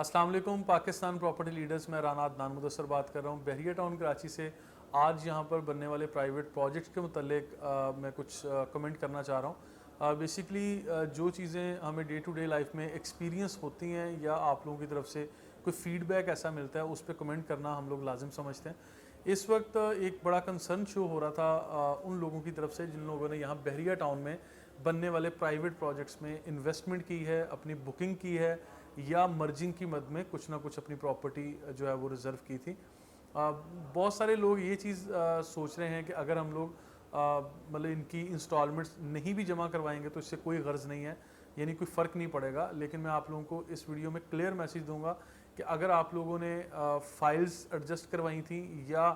अस्सलाम वालेकुम Pakistan property leaders, मैं राना अदनान मुदस्सर बात कर रहा हूँ बहरिया टाउन कराची से। आज यहाँ पर बनने वाले प्राइवेट प्रोजेक्ट्स के मुतल्लिक मैं कुछ कमेंट करना चाह रहा हूँ। बेसिकली जो चीज़ें हमें डे टू डे लाइफ में एक्सपीरियंस होती हैं या आप लोगों की तरफ से कोई फीडबैक ऐसा मिलता है, उस पर कमेंट करना हम लोग लाजिम समझते हैं। इस वक्त एक बड़ा कंसर्न शो हो रहा था उन लोगों की तरफ से जिन लोगों ने यहाँ बहरिया टाउन में बनने वाले प्राइवेट प्रोजेक्ट्स में इन्वेस्टमेंट की है, अपनी बुकिंग की है या मर्जिंग की मद में कुछ ना कुछ अपनी प्रॉपर्टी जो है वो रिज़र्व की थी। बहुत सारे लोग ये चीज़ सोच रहे हैं कि अगर हम लोग मतलब इनकी इंस्टॉलमेंट्स नहीं भी जमा करवाएंगे तो इससे कोई गर्ज नहीं है, यानी कोई फ़र्क नहीं पड़ेगा। लेकिन मैं आप लोगों को इस वीडियो में क्लियर मैसेज दूंगा कि अगर आप लोगों ने फाइल्स एडजस्ट करवाई थी या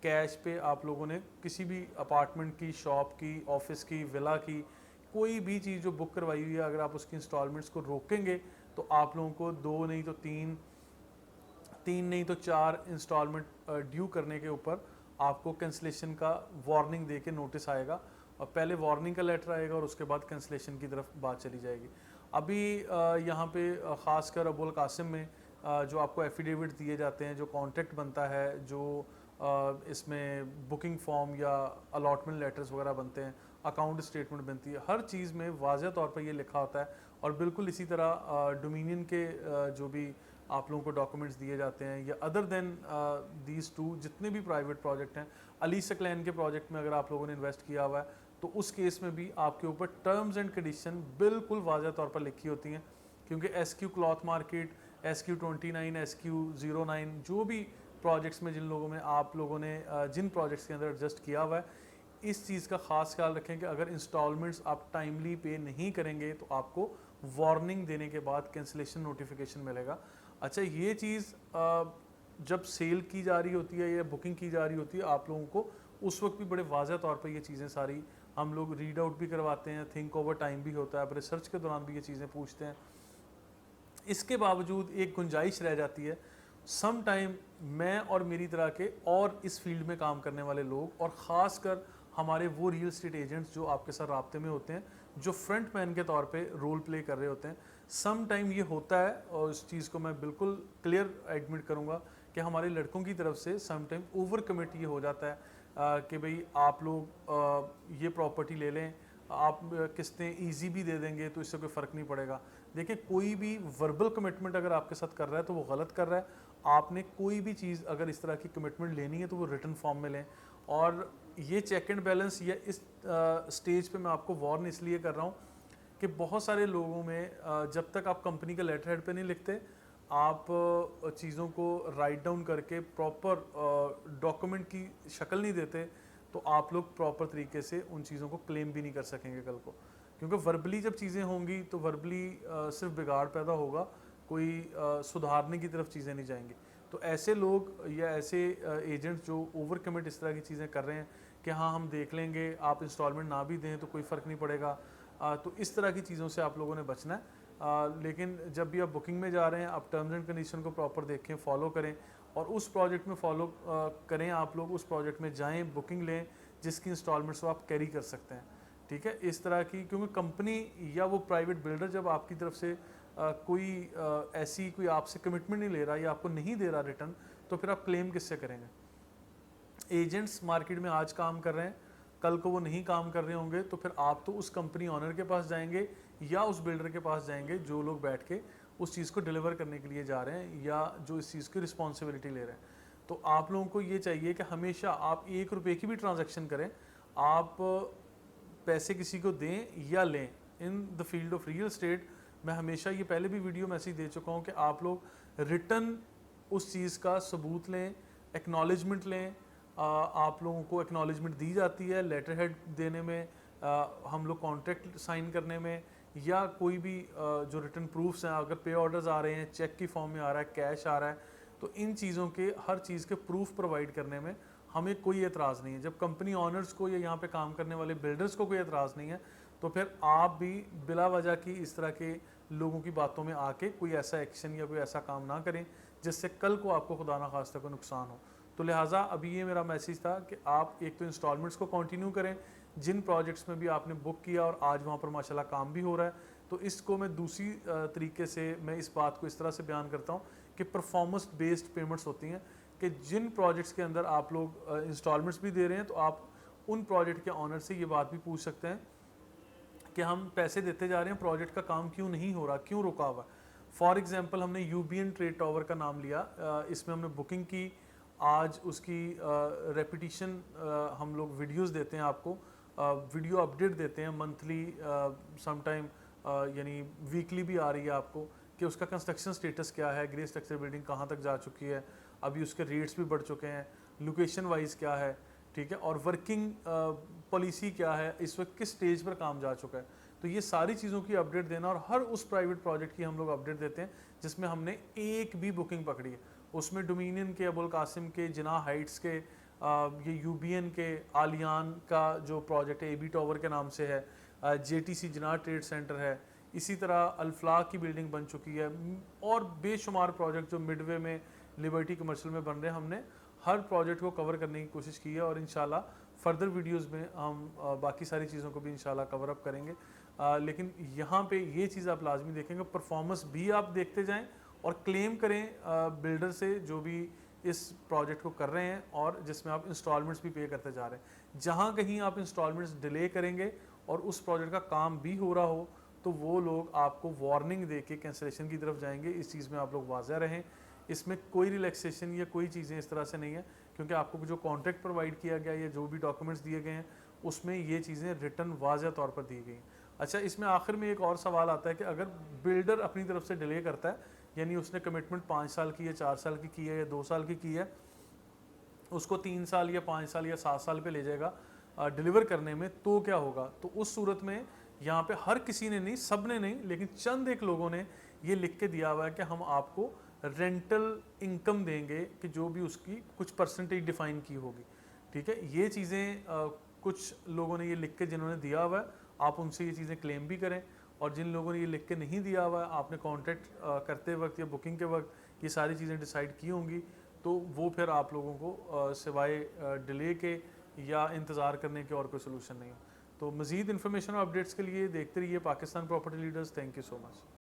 कैश पे आप लोगों ने किसी भी अपार्टमेंट की, शॉप की, ऑफिस की, विला की कोई भी चीज़ जो बुक करवाई हुई है, अगर आप उसकी इंस्टॉलमेंट्स को रोकेंगे तो आप लोगों को 2 नहीं तो 3 नहीं तो 4 इंस्टॉलमेंट ड्यू करने के ऊपर आपको कैंसिलेशन का वार्निंग दे के नोटिस आएगा। और पहले वार्निंग का लेटर आएगा और उसके बाद कैंसिलेशन की तरफ बात चली जाएगी। अभी यहाँ पे ख़ासकर अबुल कासिम में जो आपको एफिडेविट दिए जाते हैं, जो कॉन्ट्रैक्ट बनता है, जो इसमें बुकिंग फॉर्म या अलॉटमेंट लेटर्स वगैरह बनते हैं, अकाउंट स्टेटमेंट बनती है, हर चीज़ में वाज़ेह तौर पर ये लिखा होता है। और बिल्कुल इसी तरह डोमिनियन के जो भी आप लोगों को डॉक्यूमेंट्स दिए जाते हैं या अदर देन दीज टू जितने भी प्राइवेट प्रोजेक्ट हैं, अली सकलैन के प्रोजेक्ट में अगर आप लोगों ने इन्वेस्ट किया हुआ है तो उस केस में भी आपके ऊपर टर्म्स एंड कंडीशन बिल्कुल वाज़ेह तौर पर लिखी होती हैं। क्योंकि SQ cloth market, SQ29, SQ09 जो भी प्रोजेक्ट्स में जिन लोगों में आप लोगों ने जिन प्रोजेक्ट्स के अंदर एडजस्ट किया हुआ है, इस चीज़ का ख़ास ख्याल रखें कि अगर इंस्टॉलमेंट्स आप टाइमली पे नहीं करेंगे तो आपको वार्निंग देने के बाद कैंसिलेशन नोटिफिकेशन मिलेगा। अच्छा, ये चीज़ जब सेल की जा रही होती है या बुकिंग की जा रही होती है, आप लोगों को उस वक्त भी बड़े वाज़ेह तौर पर ये चीज़ें सारी हम लोग रीड आउट भी करवाते हैं, थिंक ओवर टाइम भी होता है, अब रिसर्च के दौरान भी ये चीज़ें पूछते हैं। इसके बावजूद एक गुंजाइश रह जाती है। सम टाइम मैं और मेरी तरह के और इस फील्ड में काम करने वाले लोग और ख़ासकर हमारे वो रियल एस्टेट एजेंट्स जो आपके साथ राब्ते में होते हैं, जो फ्रंट मैन के तौर पे रोल प्ले कर रहे होते हैं, सम टाइम ये होता है और इस चीज़ को मैं बिल्कुल क्लियर एडमिट करूँगा कि हमारे लड़कों की तरफ से सम टाइम ओवर कमिट ये हो जाता है कि भाई आप लोग ये प्रॉपर्टी ले लें, आप किस्तें ईजी भी दे देंगे तो इससे कोई फ़र्क नहीं पड़ेगा। देखिए, कोई भी वर्बल कमिटमेंट अगर आपके साथ कर रहा है तो वो गलत कर रहा है। आपने कोई भी चीज़ अगर इस तरह की कमिटमेंट लेनी है तो वो रिटन फॉर्म में लें। और ये चेक एंड बैलेंस या इस स्टेज पे मैं आपको वार्न इसलिए कर रहा हूँ कि बहुत सारे लोगों में जब तक आप कंपनी का लेटर हेड पे नहीं लिखते, आप चीज़ों को राइट डाउन करके प्रॉपर डॉक्यूमेंट की शक्ल नहीं देते, तो आप लोग प्रॉपर तरीके से उन चीज़ों को क्लेम भी नहीं कर सकेंगे कल को। क्योंकि वर्बली जब चीज़ें होंगी तो वर्बली सिर्फ बिगाड़ पैदा होगा, कोई सुधारने की तरफ चीज़ें नहीं जाएंगी। तो ऐसे लोग या ऐसे एजेंट्स जो ओवर कमिट इस तरह की चीज़ें कर रहे हैं कि हाँ हम देख लेंगे, आप इंस्टॉलमेंट ना भी दें तो कोई फ़र्क नहीं पड़ेगा, तो इस तरह की चीज़ों से आप लोगों ने बचना है। लेकिन जब भी आप बुकिंग में जा रहे हैं, आप टर्म्स एंड कंडीशन को प्रॉपर देखें, फॉलो करें और उस प्रोजेक्ट में फॉलो करें। आप लोग उस प्रोजेक्ट में जाएँ, बुकिंग लें जिसकी इंस्टॉलमेंट्स को आप कैरी कर सकते हैं। ठीक है, इस तरह की, क्योंकि कंपनी या वो प्राइवेट बिल्डर जब आपकी तरफ से कोई ऐसी कोई आपसे कमिटमेंट नहीं ले रहा या आपको नहीं दे रहा रिटर्न, तो फिर आप क्लेम किससे करेंगे। एजेंट्स मार्केट में आज काम कर रहे हैं, कल को वो नहीं काम कर रहे होंगे, तो फिर आप तो उस कंपनी ऑनर के पास जाएंगे या उस बिल्डर के पास जाएंगे जो लोग बैठ के उस चीज़ को डिलीवर करने के लिए जा रहे हैं या जो इस चीज़ की रिस्पॉन्सिबिलिटी ले रहे हैं। तो आप लोगों को ये चाहिए कि हमेशा आप 1 रुपये की भी ट्रांजैक्शन करें, आप पैसे किसी को दें या लें, in the field of real estate मैं हमेशा ये पहले भी वीडियो मैसेज दे चुका हूँ कि आप लोग रिटर्न उस चीज़ का सबूत लें, एक्नॉलेजमेंट लें। आप लोगों को एक्नॉलेजमेंट दी जाती है लेटर हेड देने में, हम लोग कॉन्ट्रैक्ट साइन करने में, या कोई भी जो रिटर्न प्रूफ्स हैं, अगर पे ऑर्डर्स आ रहे हैं, चेक की फॉर्म में आ रहा है, कैश आ रहा है, तो इन चीज़ों के हर चीज़ के प्रूफ प्रोवाइड करने में हमें कोई एतराज़ नहीं है। जब कंपनी ऑनर्स को या यहाँ पे काम करने वाले बिल्डर्स को कोई एतराज़ नहीं है, तो फिर आप भी बिला वजह की इस तरह के लोगों की बातों में आके कोई ऐसा एक्शन या कोई ऐसा काम ना करें जिससे कल को आपको खुदा ना खास्ता को नुकसान हो। तो लिहाजा अभी ये मेरा मैसेज था कि आप एक तो इंस्टॉलमेंट्स को कंटिन्यू करें जिन प्रोजेक्ट्स में भी आपने बुक किया और आज वहाँ पर माशाल्लाह काम भी हो रहा है, तो इसको मैं दूसरी तरीके से मैं इस बात को इस तरह से बयान करता हूँ कि परफॉर्मेंस बेस्ड पेमेंट्स होती हैं कि जिन प्रोजेक्ट्स के अंदर आप लोग इंस्टॉलमेंट्स भी दे रहे हैं तो आप उन प्रोजेक्ट के ऑनर से ये बात भी पूछ सकते हैं कि हम पैसे देते जा रहे हैं, प्रोजेक्ट का काम क्यों नहीं हो रहा, क्यों रुका हुआ। फॉर एग्जांपल हमने यूबीएन ट्रेड टावर का नाम लिया, इसमें हमने बुकिंग की, आज उसकी रेपिटिशन हम लोग वीडियोस देते हैं आपको, वीडियो अपडेट देते हैं मंथली, समटाइम यानी वीकली भी आ रही है आपको कि उसका कंस्ट्रक्शन स्टेटस क्या है, ग्रे स्ट्रक्चर बिल्डिंग कहाँ तक जा चुकी है, अभी उसके रेट्स भी बढ़ चुके हैं, लोकेशन वाइज क्या है, ठीक है, और वर्किंग पॉलिसी क्या है, इस वक्त किस स्टेज पर काम जा चुका है। तो ये सारी चीज़ों की अपडेट देना, और हर उस प्राइवेट प्रोजेक्ट की हम लोग अपडेट देते हैं जिसमें हमने एक भी बुकिंग पकड़ी है। उसमें डोमिनियन के, अबुल कासिम के, जिना हाइट्स के, ये यूबीएन के, आलियान का जो प्रोजेक्ट है एबी टावर के नाम से है, जेटीसी जिना ट्रेड सेंटर है, इसी तरह अल्फला की बिल्डिंग बन चुकी है, और बेशुमार प्रोजेक्ट जो मिडवे में, लिबर्टी कमर्शियल में बन रहे हैं। हमने हर प्रोजेक्ट को कवर करने की कोशिश की है और इंशाल्लाह फर्दर वीडियोस में हम बाकी सारी चीज़ों को भी इंशाल्लाह कवर अप करेंगे। लेकिन यहाँ पे ये चीज़ आप लाजमी देखेंगे, परफॉर्मेंस भी आप देखते जाएं और क्लेम करें बिल्डर से जो भी इस प्रोजेक्ट को कर रहे हैं और जिसमें आप इंस्टॉलमेंट्स भी पे करते जा रहे हैं। जहाँ कहीं आप इंस्टॉलमेंट्स डिले करेंगे और उस प्रोजेक्ट का काम भी हो रहा हो तो वो लोग आपको वार्निंग दे के कैंसिलेशन की तरफ जाएंगे। इस चीज़ में आप लोग वाज़ा रहें, इसमें कोई रिलैक्सेशन या कोई चीज़ें इस तरह से नहीं है, क्योंकि आपको जो कॉन्ट्रैक्ट प्रोवाइड किया गया या जो भी डॉक्यूमेंट्स दिए गए हैं उसमें ये चीज़ें रिटर्न वाज़ह तौर पर दी गई। अच्छा, इसमें आखिर में एक और सवाल आता है कि अगर बिल्डर अपनी तरफ से डिले करता है, यानी उसने कमिटमेंट 5 साल की है, 4 साल की है या 2 साल की है, उसको 3 साल या 5 साल या 7 साल पे ले जाएगा डिलीवर करने में, तो क्या होगा? तो उस सूरत में यहाँ पे हर किसी ने नहीं, सब ने नहीं, लेकिन चंद एक लोगों ने ये लिख के दिया हुआ है कि हम आपको रेंटल इनकम देंगे कि जो भी उसकी कुछ परसेंटेज डिफाइन की होगी। ठीक है, ये चीज़ें कुछ लोगों ने ये लिख के जिन्होंने दिया हुआ है, आप उनसे ये चीज़ें क्लेम भी करें, और जिन लोगों ने ये लिख के नहीं दिया हुआ है, आपने कॉन्ट्रैक्ट करते वक्त या बुकिंग के वक्त ये सारी चीज़ें डिसाइड की होंगी, तो वो फिर आप लोगों को सिवाय डिले के या इंतज़ार करने के और कोई सोल्यूशन नहीं हो। तो मज़ीद इन्फॉर्मेशन और अपडेट्स के लिए देखते रहिए Pakistan property leaders. Thank you so much.